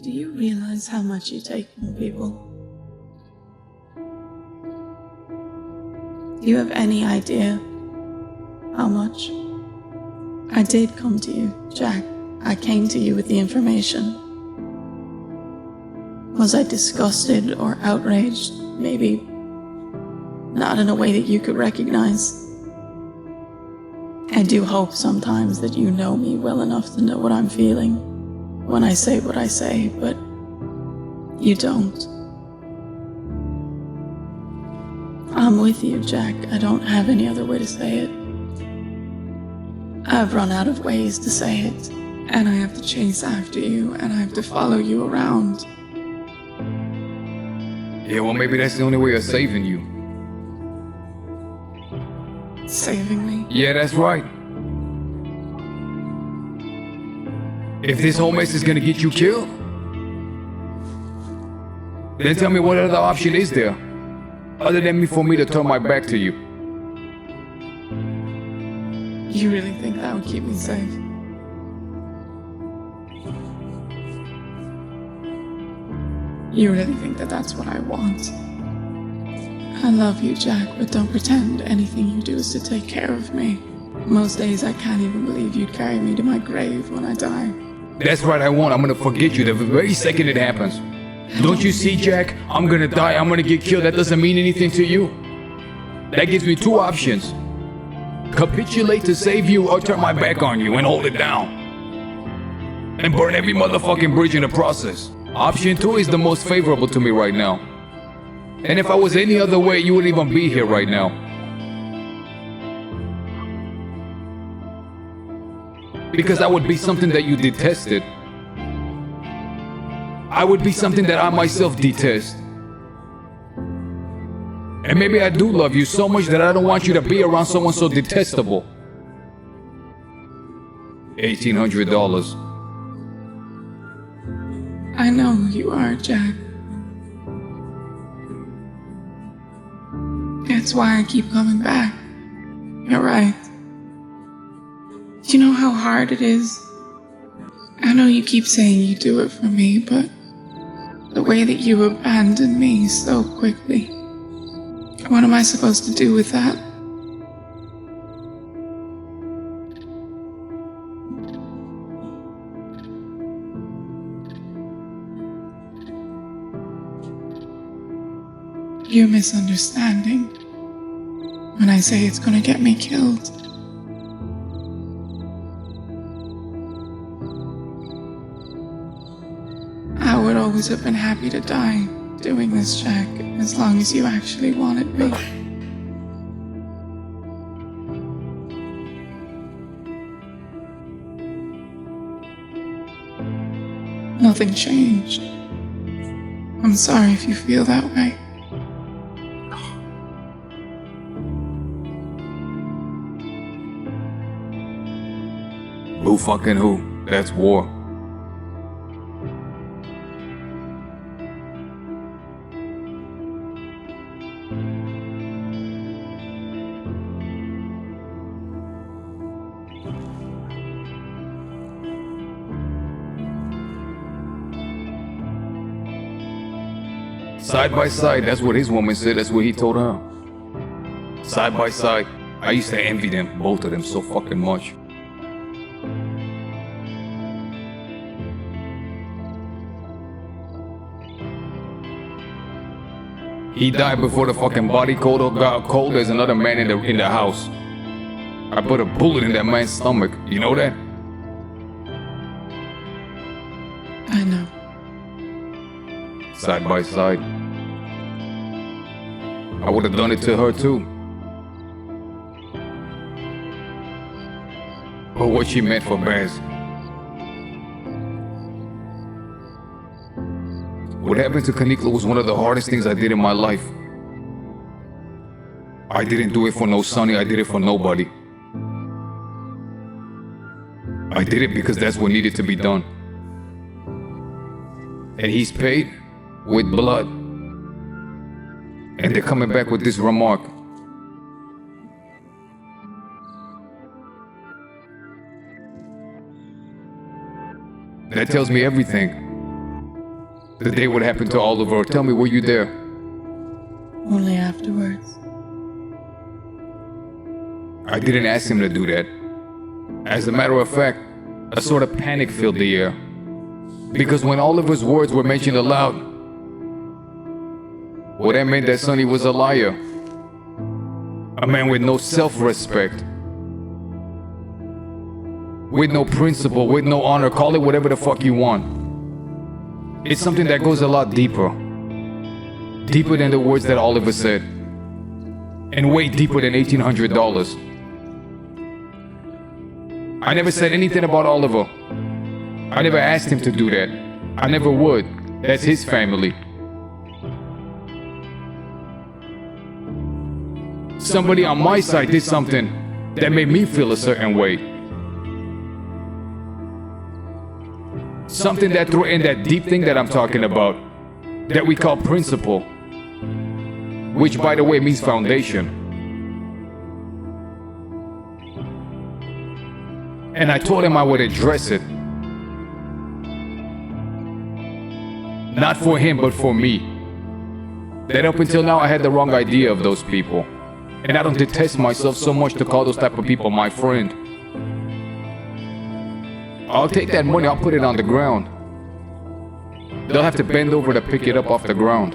Do you realize how much you take from people? Do you have any idea how much? I did come to you, Jack. I came to you with the information. Was I disgusted or outraged? Maybe not in a way that you could recognize. I do hope sometimes that you know me well enough to know what I'm feeling when I say what I say, but you don't. I'm with you, Jack. I don't have any other way to say it. I've run out of ways to say it, and I have to chase after you, and I have to follow you around. Yeah, well, maybe that's the only way of saving you. Saving me? Yeah, that's right. If this whole mess is gonna get you killed, then tell me what other option is there, other than for me to turn my back to you. You really think that would keep me safe? You really think that that's what I want? I love you, Jack, but don't pretend anything you do is to take care of me. Most days I can't even believe you'd carry me to my grave when I die. That's right, I won't. I'm gonna forget you the very second it happens. Don't you see, Jack? I'm gonna die, I'm gonna get killed. That doesn't mean anything to you. That gives me two options. Capitulate to save you, or turn my back on you and hold it down. And burn every motherfucking bridge in the process. Option 2 is the most favorable to me right now. And if I was any other way, you wouldn't even be here right now. Because I would be something that you detested. I would be something that I myself detest. And maybe I do love you so much that I don't want you to be around someone so detestable. $1,800. I know who you are, Jack. That's why I keep coming back. You're right. Do you know how hard it is? I know you keep saying you do it for me, but the way that you abandoned me so quickly. What am I supposed to do with that? You're misunderstanding when I say it's gonna get me killed. I would always have been happy to die doing this, Jack, as long as you actually wanted me. Nothing changed. I'm sorry if you feel that way. Who fucking who? That's war. Side by side, that's what his woman said, that's what he told her. Side by side. I used to envy them, both of them, so fucking much. He died before the fucking body cold got cold. There's another man in the house. I put a bullet in that man's stomach. You know that? I know. Side by side. I would have done it to her too. But what she meant for Baz. What happened to Kanikla was one of the hardest things I did in my life. I didn't do it for no Sonny, I did it for nobody. I did it because that's what needed to be done. And he's paid with blood. And they're coming back with this remark. That tells me everything. The day what happened to Oliver, tell me, were you there? Only afterwards. I didn't ask him to do that. As a matter of fact, a sort of panic filled the air. Because when Oliver's words were mentioned aloud, well, that meant that Sonny was a liar. A man with no self-respect. With no principle, with no honor, call it whatever the fuck you want. It's something that goes a lot deeper. Deeper than the words that Oliver said. And way deeper than $1,800. I never said anything about Oliver. I never asked him to do that. I never would. That's his family. Somebody on my side did something that made me feel a certain way. Something that threw in that deep thing that I'm talking about, that we call principle, which by the way means foundation. And I told him I would address it. Not for him, but for me. That up until now I had the wrong idea of those people. And I don't detest myself so much to call those type of people my friend. I'll take that money, I'll put it on the ground. They'll have to bend over to pick it up off the ground.